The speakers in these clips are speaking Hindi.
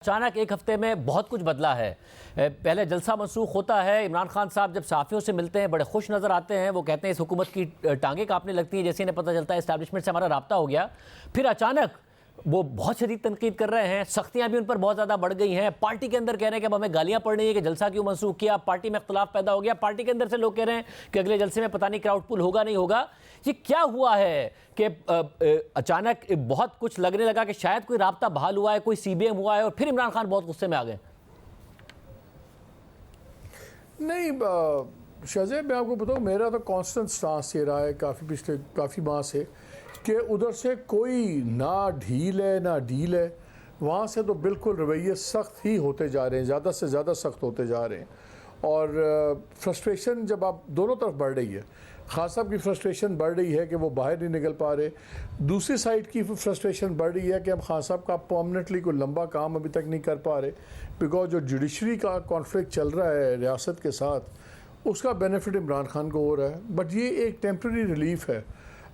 अचानक एक हफ्ते में बहुत कुछ बदला है। पहले जलसा मनसूख होता है। इमरान खान साहब जब सहाफ़ियों से मिलते हैं बड़े खुश नज़र आते हैं। वो कहते हैं इस हुकूमत की टांगें कांपने लगती हैं जैसे इन्हें पता चलता है इस्टेब्लिशमेंट से हमारा राब्ता हो गया। फिर अचानक वो बहुत शदीद तनकीद कर रहे हैं, सख्तियां भी उन पर बहुत ज़्यादा बढ़ गई हैं। पार्टी के अंदर कह रहे हैं कि अब हमें गालियां पड़ रही है कि जलसा क्यों मनसूख किया, पार्टी में इख्तलाफ पैदा हो गया। पार्टी के अंदर से लोग कह रहे हैं कि अगले जलसे में पता नहीं क्राउड पुल होगा नहीं होगा। ये क्या हुआ है कि अचानक बहुत कुछ लगने लगा कि शायद कोई राब्ता बहाल हुआ है, कोई CBM हुआ है और फिर इमरान खान बहुत गुस्से में आ गए? नहीं शाहजेब, मैं आपको बताऊँ, मेरा तो कांस्टेंट स्टांस ये रहा है पिछले काफ़ी माह से कि उधर से कोई ना ढील है ना ढील है। वहाँ से तो बिल्कुल रवैये सख्त ही होते जा रहे हैं, ज़्यादा से ज़्यादा सख्त होते जा रहे हैं। और फ्रस्ट्रेशन जब आप दोनों तरफ बढ़ रही है, खान साहब की फ्रस्ट्रेशन बढ़ रही है कि वो बाहर नहीं निकल पा रहे, दूसरी साइड की फ्रस्ट्रेशन बढ़ रही है कि अब खान साहब का परमानेंटली कोई लंबा काम अभी तक नहीं कर पा रहे, बिकॉज जो जुडिशरी का कॉन्फ्लिक्ट चल रहा है रियासत के साथ, उसका बेनिफिट इमरान खान को हो रहा है। बट ये एक टेम्प्रेरी रिलीफ है।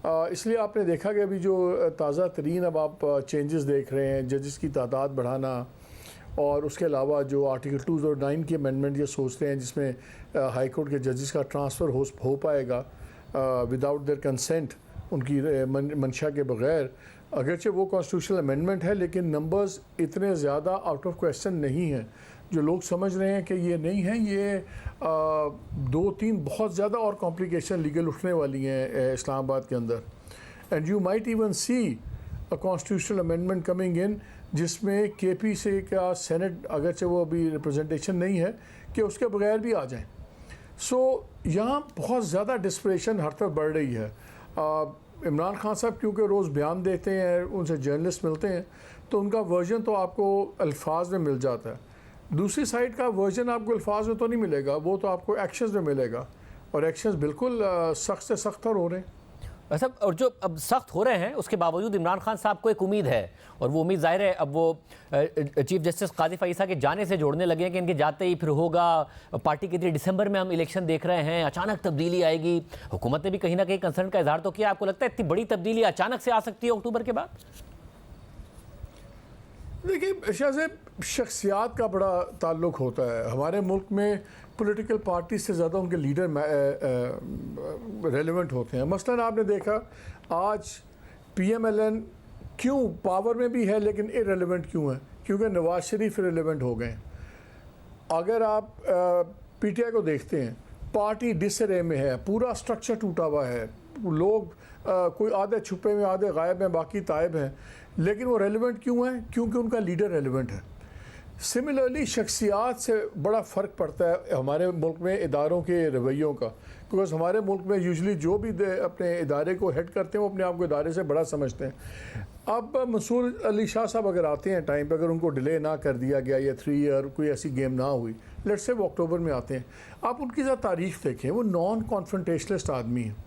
इसलिए आपने देखा कि अभी जो ताज़ा तरीन अब आप चेंजेस देख रहे हैं, जजेस की तादाद बढ़ाना और उसके अलावा जो आर्टिकल 209 की अमेंडमेंट ये सोचते हैं जिसमें हाई कोर्ट के जजेस का ट्रांसफ़र हो पाएगा विदाउट देयर कंसेंट, उनकी मंशा के बगैर। अगरचे वो कॉन्स्टिट्यूशनल अमेंडमेंट है लेकिन नंबर्स इतने ज़्यादा आउट ऑफ क्वेश्चन नहीं हैं। जो लोग समझ रहे हैं कि ये नहीं है, ये 2-3 बहुत ज़्यादा और कॉम्प्लिकेशन लीगल उठने वाली हैं इस्लामाबाद के अंदर। And you might even see a constitutional amendment coming in जिसमें KP से का सेनेट, अगरचे वो अभी रिप्रेजेंटेशन नहीं है, कि उसके बगैर भी आ जाएं। सो यहाँ बहुत ज़्यादा डिस्परेशन हर तरफ बढ़ रही है। इमरान खान साहब क्योंकि रोज़ बयान देते हैं, उनसे जर्नलिस्ट मिलते हैं, तो उनका वर्जन तो आपको अल्फाज में मिल जाता है। दूसरी साइड का वर्जन आपको अल्फाज में तो नहीं मिलेगा, वो तो आपको एक्शंस में मिलेगा, और एक्शंस बिल्कुल सख्त से सख्त हो रहे हैं। वैसे और जो अब सख्त हो रहे हैं उसके बावजूद इमरान खान साहब को एक उम्मीद है, और वो उम्मीद जाहिर है अब वो चीफ जस्टिस कादिर फईसा के जाने से जोड़ने लगे हैं कि इनके जाते ही फिर होगा। पार्टी के लिए दिसंबर में हम इलेक्शन देख रहे हैं, अचानक तब्दीली आएगी। हुकूमत ने भी कहीं ना कहीं कंसर्न का इजहार तो किया। आपको लगता है इतनी बड़ी तब्दीली अचानक से आ सकती है अक्टूबर के बाद? देखिए शाहजेब, शख्सियात का बड़ा ताल्लुक़ होता है। हमारे मुल्क में पॉलिटिकल पार्टी से ज़्यादा उनके लीडर रेलेवेंट होते हैं। मसलन आपने देखा आज PMLN क्यों पावर में भी है लेकिन इरेलेवेंट क्यों है? क्योंकि नवाज शरीफ इरेलेवेंट हो गए। अगर आप PTI को देखते हैं, पार्टी डिसरे में है, पूरा स्ट्रक्चर टूटा हुआ है, लोग कोई आधे छुपे में आधे गायब हैं, बाकी तायब हैं, लेकिन वो रेलेवेंट क्यों है? क्योंकि उनका लीडर रेलेवेंट है। सिमिलरली शख्सियात से बड़ा फ़र्क पड़ता है हमारे मुल्क में इदारों के रवैयों का, बिकॉज हमारे मुल्क में यूजुअली जो भी अपने इदारे को हेड करते हैं वो अपने आप को इदारे से बड़ा समझते हैं। अब मंसूर अली शाह साहब अगर आते हैं टाइम पे, अगर उनको डिले ना कर दिया गया या 3 ईयर कोई ऐसी गेम ना हुई, लेट्स से वो अक्टूबर में आते हैं, आप उनकी ज़रा तारीख देखें, वो नॉन कॉन्फ्रंटेशनलिस्ट आदमी हैं।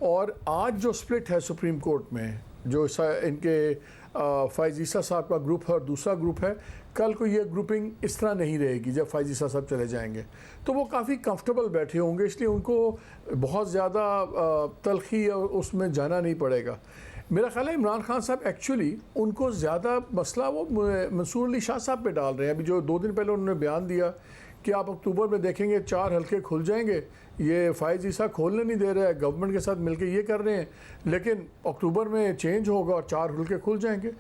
और आज जो स्प्लिट है सुप्रीम कोर्ट में, जो इनके फ़ाइज़ ईसा साहब का ग्रुप है और दूसरा ग्रुप है, कल को ये ग्रुपिंग इस तरह नहीं रहेगी। जब फ़ाइज़ ईसा साहब चले जाएंगे तो वो काफ़ी कंफर्टेबल बैठे होंगे, इसलिए उनको बहुत ज़्यादा तलखी उसमें जाना नहीं पड़ेगा। मेरा ख्याल है इमरान खान साहब एक्चुअली उनको ज़्यादा मसला वो मंसूर अली शाह साहब पे डाल रहे हैं। अभी जो 2 दिन पहले उन्होंने बयान दिया कि आप अक्टूबर में देखेंगे 4 हल्के खुल जाएंगे, ये फ़ाइज़ ईसा खोलने नहीं दे रहा है, गवर्नमेंट के साथ मिलके ये कर रहे हैं, लेकिन अक्टूबर में चेंज होगा और 4 हल्के खुल जाएंगे।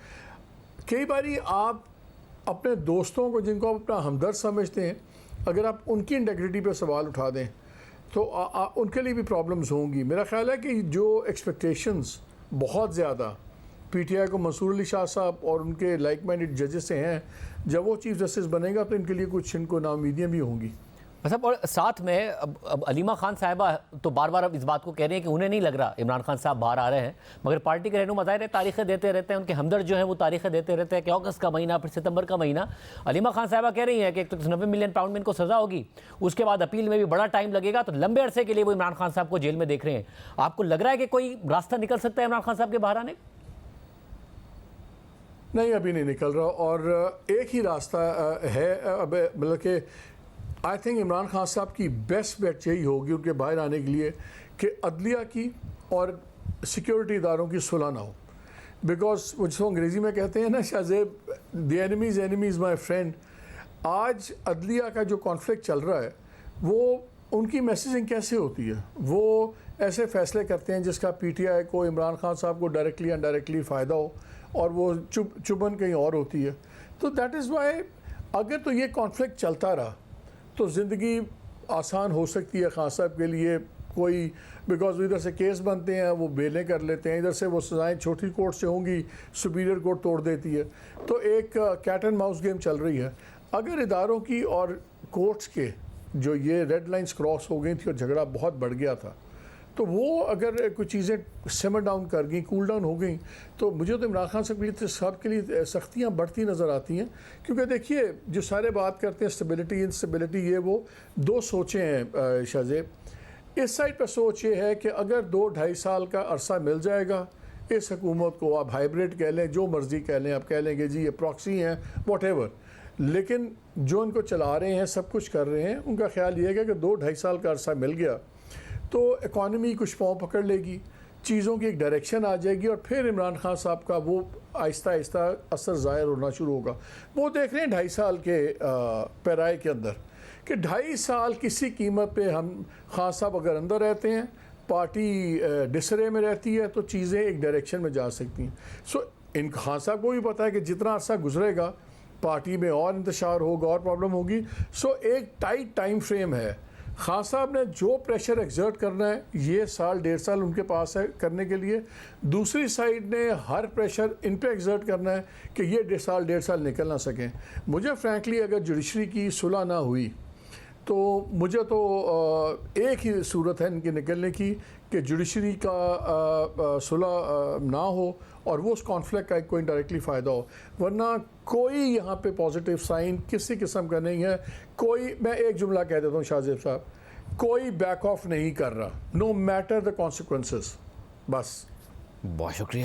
कई बारी आप अपने दोस्तों को, जिनको आप अपना हमदर्द समझते हैं, अगर आप उनकी इंटेग्रिटी पे सवाल उठा दें तो उनके लिए भी प्रॉब्लम्स होंगी। मेरा ख्याल है कि जो एक्सपेक्टेशंस बहुत ज़्यादा PTI को मंसूर अली शाह साहब और उनके लाइक माइंडेड जजेस से हैं, जब वो चीफ जस्टिस बनेगा तो इनके लिए कुछ इनको नाउमीदियाँ भी होंगी। मतलब और साथ में अब अलीमा खान साहिबा तो बार बार अब इस बात को कह रही हैं कि उन्हें नहीं लग रहा इमरान खान साहब बाहर आ रहे हैं, मगर पार्टी के रहनुमा ज़ाहिर है तारीखें देते रहते हैं, उनके हमदर्द जो हैं वो तारीखें देते रहते हैं कि अगस्त का महीना, फिर सितंबर का महीना। अलीमा खान साहिबा कह रही हैं कि 90 मिलियन पाउंड में इनको सज़ा होगी, उसके बाद अपील में भी बड़ा टाइम लगेगा, तो लंबे अरसे के लिए वो इमरान खान साहब को जेल में देख रहे हैं। आपको लग रहा है कि कोई रास्ता निकल सकता है इमरान खान साहब के बाहर आने? नहीं, अभी नहीं निकल रहा, और एक ही रास्ता है अब, मतलब कि आई थिंक इमरान खान साहब की बेस्ट बेट यही होगी उनके बाहर आने के लिए कि अदलिया की और सिक्योरिटी इदारों की सुलह ना हो। बिकॉज वो जिसको अंग्रेज़ी में कहते हैं ना Shahzeb, the enemy is my friend. आज अदलिया का जो कॉन्फ्लिक्ट चल रहा है वो उनकी मैसेजिंग कैसे होती है, वो ऐसे फैसले करते हैं जिसका पीटीआई को, इमरान खान साहब को डायरेक्टली अनडायरेक्टली फ़ायदा हो, और वो चुभन कहीं और होती है। तो दैट इज़ वाई अगर तो ये कॉन्फ्लिक्ट चलता रहा तो ज़िंदगी आसान हो सकती है खान साहब के लिए कोई, बिकॉज इधर से केस बनते हैं, वो बेलें कर लेते हैं, इधर से वो सज़ाएँ छोटी कोर्ट से होंगी, सुपीरियर कोर्ट तोड़ देती है। तो एक कैट एंड माउस गेम चल रही है। अगर इदारों की और कोर्ट्स के जो ये रेड लाइंस क्रॉस हो गई थी और झगड़ा बहुत बढ़ गया था, तो वो अगर कुछ चीज़ें सिमर डाउन कर गई, कूल डाउन हो गई, तो मुझे तो इमरान खान साहब के लिए सख्तियाँ बढ़ती नज़र आती हैं। क्योंकि देखिए जो सारे बात करते हैं स्टेबिलिटी इंस्टेबिलिटी, ये वो दो सोचें हैं शाहजेब। इस साइड पर सोच ये है कि अगर 2-2.5 साल का अरसा मिल जाएगा इस हुकूमत को, आप हाइब्रिड कह लें, जो मर्ज़ी कह लें, आप कह लेंगे जी ये प्रॉक्सी हैं, वॉटेवर, लेकिन जो इनको चला रहे हैं, सब कुछ कर रहे हैं, उनका ख्याल ये है कि 2-2.5 साल का अरसा मिल गया तो इकॉनमी कुछ पाँव पकड़ लेगी, चीज़ों की एक डायरेक्शन आ जाएगी, और फिर इमरान खान साहब का वो आहिस्ता आहिस्ता असर ज़ाहिर होना शुरू होगा। वो देख रहे हैं 2.5 साल के पैराए के अंदर कि 2.5 साल किसी कीमत पे हम खान साहब अगर अंदर रहते हैं, पार्टी डिसरे में रहती है, तो चीज़ें एक डायरेक्शन में जा सकती हैं। सो इन खान साहब को भी पता है कि जितना अरसा गुजरेगा पार्टी में और इंतशार होगा और प्रॉब्लम होगी। सो एक टाइट टाइम फ्रेम है। खान साहब ने जो प्रेशर एक्सर्ट करना है ये 1-1.5 साल उनके पास है करने के लिए, दूसरी साइड ने हर प्रेशर इन पे एक्सर्ट करना है कि ये 1.5 साल निकल ना सकें। मुझे फ्रैंकली अगर जुडिशरी की सुलह ना हुई तो मुझे तो एक ही सूरत है इनके निकलने की कि जुडिशरी का सुलह ना हो और वो उस कॉन्फ्लिक्ट का कोई डायरेक्टली फ़ायदा हो, वरना कोई यहाँ पे पॉजिटिव साइन किसी किस्म का नहीं है। कोई, मैं एक जुमला कह देता हूँ शाहजेब साहब, कोई बैक ऑफ नहीं कर रहा, नो मैटर द कॉन्सिक्वेंसेस। बस। बहुत शुक्रिया।